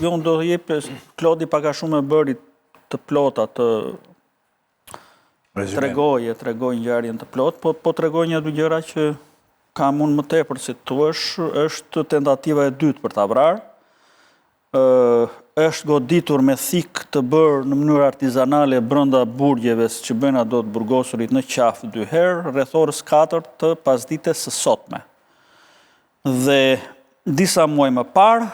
jo, unë do të jep Klodi paka shumë e bëri të plota të tregoj ngjarjen të plot, po tregoj një dy gjëra që kam unë më tepër si thuash, është tentativa e dytë për ta vrarë. Është goditur me thik të bërë në mënyrë artizanale brenda burgjeve që bëjnë ato të burgosurit në qafë 2 herë, rreth orës 4 të pasdites së sotme. Dhe disa muaj më parë,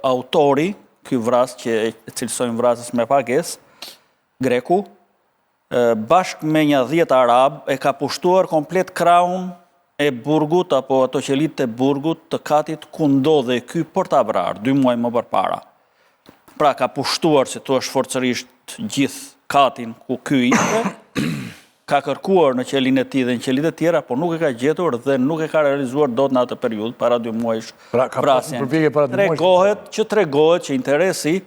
autori, ky vras që e cilësojnë vrasës me pagesë, greku, bashkë me një 10 arab, e ka pushtuar komplet krahun e burgut, apo ato qelit e burgut të katit ku ndodhe ky për ta vrarë, 2 muaj më përpara. Pra ka pushtuar, si thua, forcërisht gjithë katin ku ky ishte, ka kërkuar në qelin e tij dhe në qelit e tjera, por nuk e ka gjetur dhe nuk e ka realizuar dot në atë periudhë, para 2 muajsh vrasjen. Tregohet që interesi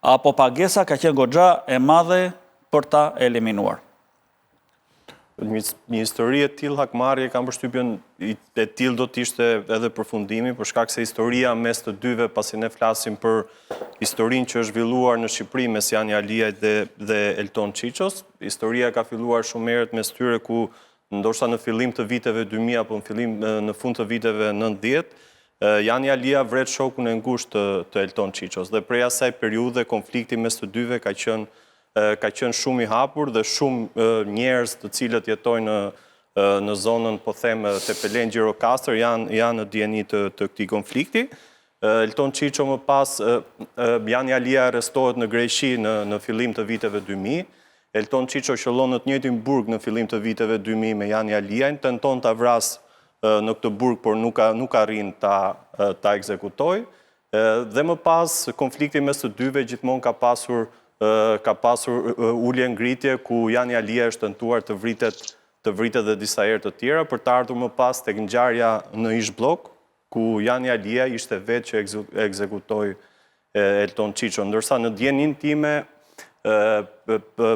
apo pagesa ka qenë goxha e madhe për ta eliminuar. Një histori e tillë hakmarrje kam përshtypjen e tillë do të ishte edhe përfundimi, për shkak se historia mes të dyve, pasi ne flasim për historinë që është zhvilluar në Shqipëri mes Jani Aliajt dhe Elton Qiços, historia ka filluar shumë herët mes tyre ku ndoshta në fillim të viteve 2000 apo në fund të viteve 90, Jani Alia vret shokun e ngushtë të Elton Qiços dhe prej asaj periudhe konflikti mes të dyve ka qenë shumë i hapur dhe shumë njerëz të cilët jetojnë në zonën, po them, Tepelen Gjirokastër janë në dieni të këtij konflikti. Elton Qiço më pas, Jani Alia arrestohet në Greqi në fillim të viteve 2000. Elton Qiço qëllon në të njëjtin burg në fillim të viteve 2000 me Jani Aliajn, tenton ta vras në këtë burg, por nuk arrin ta ekzekutoj. Dhe më pas, konflikti mes të dyve gjithmonë ka pasur ulje ngritje ku Jani Alia është tentuar të vritet dhe disa herë të tjera për të ardhur më pas tek ngjarja në Ishblok ku Jani Alia ishte vetë që ekzekutoi Elton Qiço, ndërsa në djenin time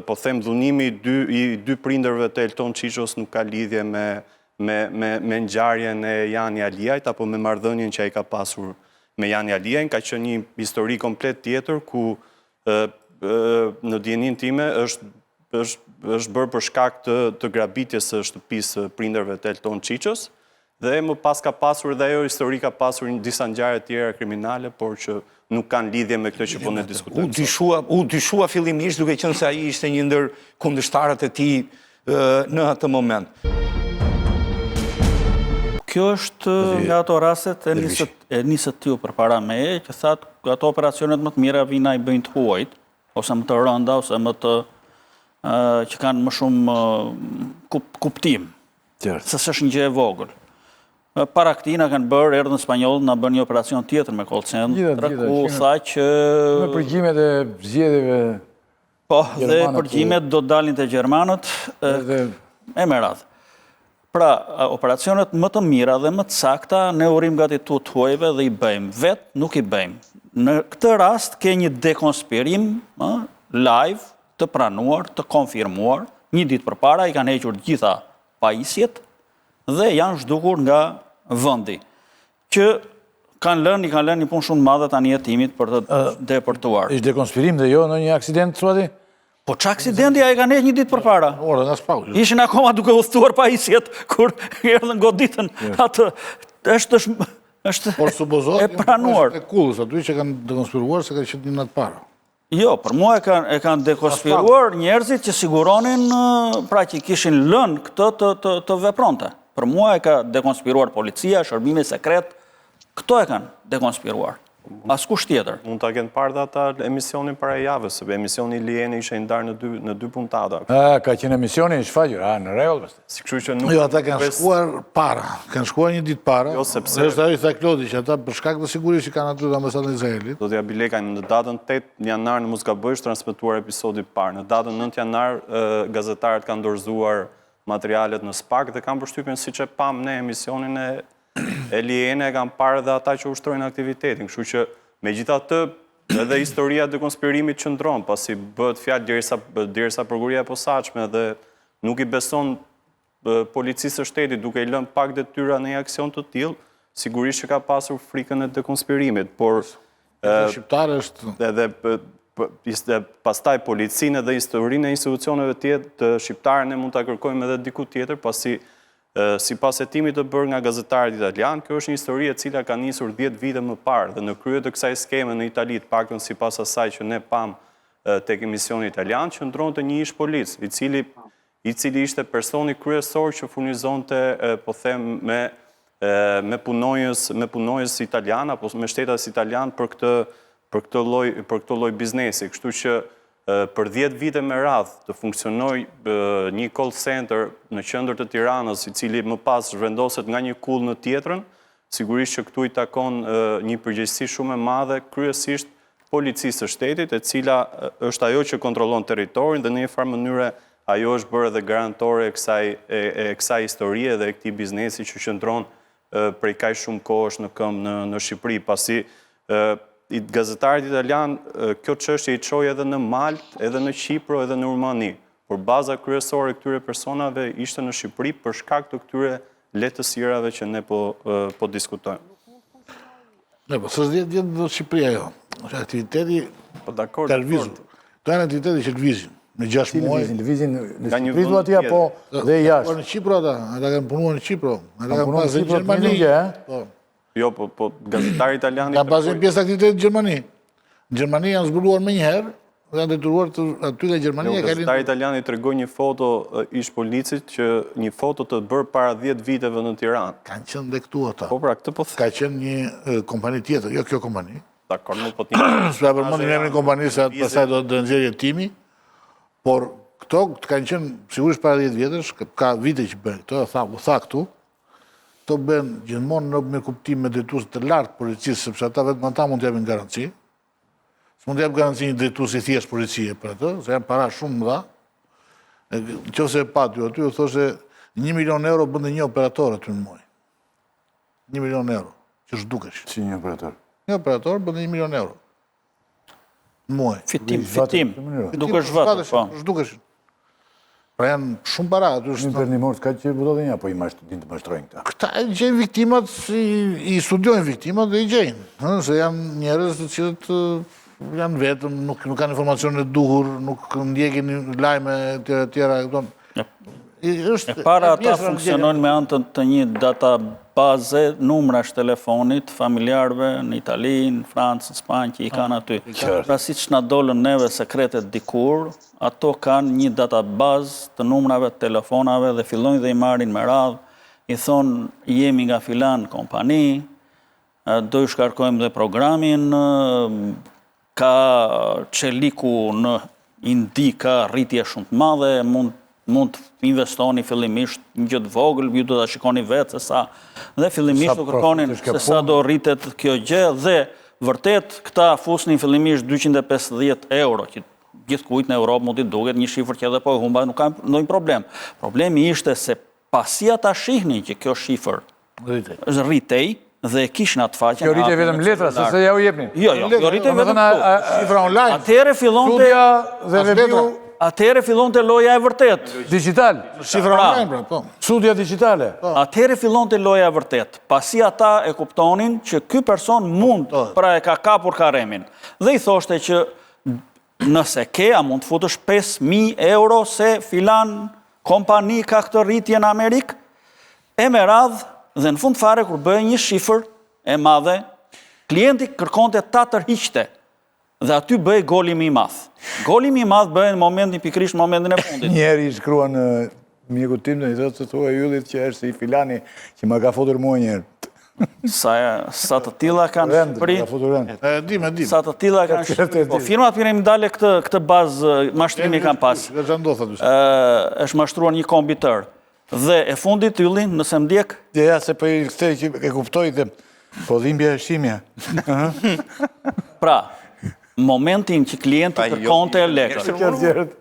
po them dhunimi i dy prindërve të Elton Qiços nuk ka lidhje me ngjarjen e Jani Aliajt apo me marrëdhënien që ai ka pasur me Jani Aliajn, ka qenë një histori komplet tjetër ku në djenin time është bërë për shkak të grabitjes së shtëpisë prindërve të Elton Qiços dhe më pas ka pasur dhe ajo histori ka pasur disa ngjarje tjera kriminale, por që nuk kanë lidhje me këtë që po ne diskutojmë. U dyshua fillimisht duke qenë se ai ishte një ndër kundërshtarët e tij në atë moment. Kjo është nga ato rastet e nisët t'ju përpara meje, që thatë ato operacionet më të mira vina i bëjnë të huajt, ose më të rënda, ose më të që kanë më shumë kuptim, se s'është një gjë e vogël. Para këtij na kanë bërë, erdhën spanjollët, na bën një operacion tjetër me call center, ku tha që me përgjimet e zgjedhjeve. Po, dhe përgjimet do dalin te gjermanët e me radhë. Pra, operacionet më të mira dhe më të sakta, ne urim gati të huajve dhe i bëjmë. Vetë nuk i bëjmë. Në këtë rast ke një dekonspirim live të pranuar, të konfirmuar, një ditë përpara i kanë hequr gjitha pajisjet dhe janë zhdukur nga vendi, që i kanë lënë një punë shumë madhe tani jetimit për të deportuar. Ishte dekonspirim dhe jo në një aksident, thuati? Po që aksidenti a i kanë hequr një ditë përpara? Ishin akoma duke udhëtuar pajisjet kur erdhën goditën atë. Por supozohet e pranuar. E kullës, aty që kanë dekonspiruar se ka qenë një natë para. Jo, për mua e kanë dekonspiruar njerëzit që siguronin, pra që i kishin lënë këtë të vepronte. Për mua e ka dekonspiruar policia, shërbimi sekret, këto e kanë dekonspiruar. Askush tjetër. Mund ta kenë parë ata emisionin para javës, sepse emisioni Lieni ishte ndarë në dy puntata. Ka qenë emisioni i shfaqur, në rregull. Kështu që nuk. Jo, ata kanë shkuar para, kanë shkuar një ditë para. Jo, sepse është ajo i tha Klodi që ata për shkak të sigurisë që kanë aty në ambasadën e Izraelit. Do t'ja bileka në datën 8 janar në Muzgabëj transmetuar episodi i parë. Në datën 9 janar gazetarët kanë dorëzuar materialet në SPAK dhe kanë përshtypjen siç e pam ne emisionin e Liene e kanë parë dhe ata që ushtrojnë aktivitetin. Kështu që megjithatë edhe historia e dekonspirimit qëndron, pasi bëhet fjalë derisa prokuroria e posaçme dhe nuk i beson policisë së shtetit duke i lënë pak detyra në një aksion të tillë, sigurisht që ka pasur frikën e dekonspirimit, por Shqiptare është... Edhe pastaj policinë dhe historinë e institucioneve tjetër të shqiptare ne mund ta kërkojmë edhe diku tjetër, pasi sipas hetimit të bërë nga gazetarët italian, kjo është një histori e cila ka nisur 10 vite më parë dhe në krye të kësaj skeme në Itali, paktën sipas asaj që ne pam tek emisioni italian, qëndronte një ish polic, i cili ishte personi kryesor që furnizonte, po them, me punonjës italian apo me shtetas italian për këtë lloj biznesi. Kështu që për 10 vite me radhë të funksionoj një call center në qendër të Tiranës, i cili më pas zhvendoset nga një kull në tjetrën, sigurisht që këtu i takon një përgjegjësi shumë e madhe, kryesisht policisë së shtetit, e cila është ajo që kontrollon territorin dhe në një farë mënyre ajo është bërë edhe garantore e kësaj historie dhe e këtij biznesi që qëndron prej kaq shumë kohësh në këmbë në Shqipëri, pasi gazetarët italian kjo çështje i çoi edhe në Maltë, edhe në Qipro, edhe në Rumani. Por baza kryesore e këtyre personave ishte në Shqipëri për shkak të këtyre lehtësirave që ne po diskutojmë. Ne, po s'është 10 vjet në Shqipëri ajo. Është aktiviteti dakord. televizor. To janë aktiviteti që lëvizin në 6 muaj. Lëvizin në Shqipëri do atje apo dhe jashtë. Në Qipro ata kanë punuar në Qipro. Ata kanë punuar pasur në në Gjermani. Shqipëri, Jo, po gazetari italiani Ka pasur pjesë aktivitetit në Gjermani. Në Gjermani janë zbuluar më një herë, dhe janë detyruar aty nga Gjermania. Gazetari italiani tregoi një foto ish policit që një foto të bërë para 10 viteve në Tiranë. Kanë qenë dhe këtu ata. Po pra, këtë po Ka qenë një kompani tjetër, jo kjo kompani. dakord, nuk po të S'pa përmendin emrin e kompanisë, se atë pastaj do të nxjerrë timi, por këto kanë qenë sigurisht para 10 vjetësh, ka vite që bën këto, tha këtu. Këto bën gjithmonë me kuptim me drejtues të lartë policisë, sepse ata vetëm ata mund të japin garanci. S'mund të jap garanci një drejtues i thjesht policie për atë, se janë para shumë mëdha. Nëse e pati aty, u thoshe 1 milion euro bënte një operator aty në muaj. 1 milion euro, që zhdukesh. Si një operator. Një operator bënte 1 milion euro. Në muaj. Fitim. Duke zhvatë, po. Zhdukeshin. Pra janë shumë para. Një përndimor s'ka që budo dhe një, apo din të mashtrojnë këta. Këta e gjejnë viktimat, i studiojnë viktimat dhe i gjejnë. Se janë njerëz të cilët janë vetëm, nuk kanë informacione duhur, nuk ndjekin lajme të tjera. E para ata funksionojnë me anë të një databaze numrash telefonit familjarëve në Itali, në Francë, në Spanjë, që i kanë aty. Pra si që na dolën neve sekretet dikur, ato kanë një databazë të numrave të telefonave dhe fillojnë dhe i marrin me radhë, i thonë jemi nga filan kompani, do i shkarkojmë dhe programin, ka qeliku në Indi, ka rritje shumë të madhe, mund të investoni fillimisht një gjë të vogël, ju do ta shikoni vetë se sa, dhe fillimisht do kërkonin se sa do rritet kjo gjë, dhe vërtet këta fusnin fillimisht 250 euro, që gjithkujt në Europë mund t'i duket një shifër që edhe po e humba, nuk ka ndonjë problem. Problemi ishte se pasi ata shihnin që kjo shifër rritej, dhe kishin atë faqen. Kjo rritej vetëm letra, se se ja u jepnin. Jo, rritej vetëm shifra online. Atëherë fillonte Atëherë fillonte loja e vërtet. Digital. Shifra online, pra, po. Studia digitale. Atëherë fillonte loja e vërtet. Pasi ata e kuptonin që ky person mund, pra e ka kapur karemin. Dhe i thoshte që nëse ke, a mund të futësh 5.000 euro se filan kompani ka këtë rritje në Amerikë, e me radhë, dhe në fund fare, kur bëhe një shifër e madhe, klienti kërkonte ta tërhiqte, dhe aty bëhe goli më i madh. Goli më i madh bëhe në momentin, pikërisht në momentin e fundit. Njeri i shkrua në mjeku tim dhe i thotë se thua yllit që është si filani që ma ka fotur mua njerë. Sa të tilla kanë Shqipëri. Dim. Sa të tilla kanë Shqipëri. Po firmat piremi dale këtë bazë mashtrimi kanë pas. Është mashtruar një kombitor. Dhe e fundit yllin, nëse ndjek? Ja, se po i kthej që e kuptoj dhe po dhimbja e shimja. Pra, momentin që klienti kërkonte lekët.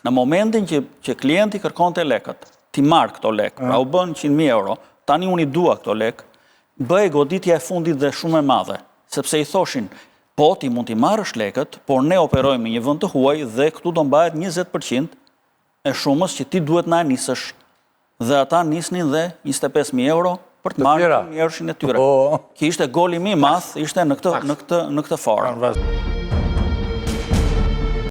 Në momentin që klienti kërkonte lekët, ti marr këto lekë, pra u bën 100.000 euro, tani unë i dua këto lekë, bëhe goditja e fundit dhe shumë e madhe, sepse i thoshin, po ti mund t'i marrësh lekët, por ne operojmë një vend të huaj dhe këtu do mbahet 20% e shumës që ti duhet na nisësh. Dhe ata nisnin dhe 25.000 euro për të marrë mjershin e tyre. Ki ishte goli më i madh, ishte në këtë formë.